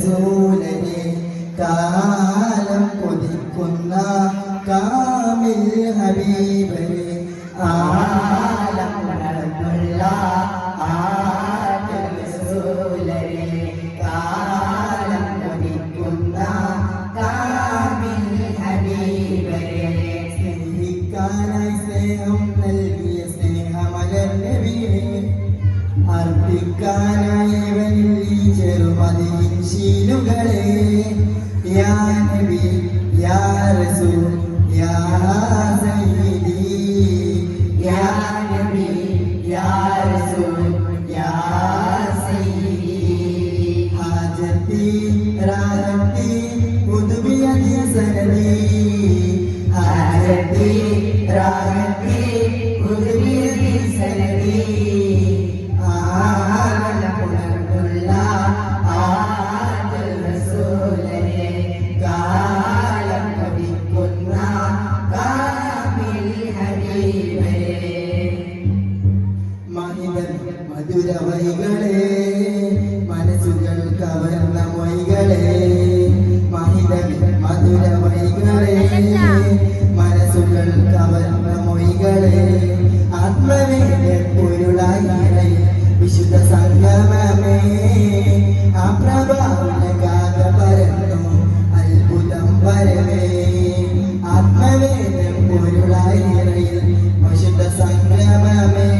റസൂലനെ കാലം കൊതിക്കുന്ന കാമിൽ ഹബീബനെ ആലം നടന്നുള്ള ആദ്യ റസൂലനെ കാലം കൊതിക്കുന്ന കാമിൽ ഹബീബനെ സ്നേഹിക്കാനായി സ്നേഹം നൽകിയ സ്നേഹമലർ നബിയെ അർപ്പിക്കാനായി ചെറുമതിയിൻ ശീലുകളെ യാ നബി യാ റസൂൽ യാ സയ്യിദി യാ നബി യാ റസൂൽ യാ സയ്യിദി ഹാജത്തി റാഹത്തി ഉദ്ബിയതി സനദി ഹാജത്തി റാഹത്തി ഉദ്ബിയതി സനദി മധുരവൈകളെ മനസ്സുകൾ കവർന്ന മൊഴികളെ മധുരവൈകളെ മനസ്സുകൾ കവർന്ന മൊഴികളെ ആത്മവേദ പൊരുളായി വിശുദ്ധ സംഗമമേ ആ പ്രഭാവനകാക പരന്നു അത്ഭുതം വരവേ ആത്മവേദ പൊരുളായി വിശുദ്ധ സംഗമമേ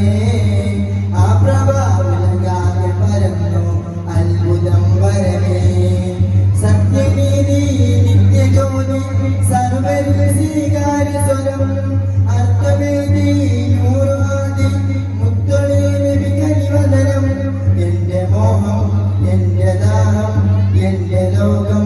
എന്റെ മോഹം എന്റെ ദാഹം എന്റെ ലോകം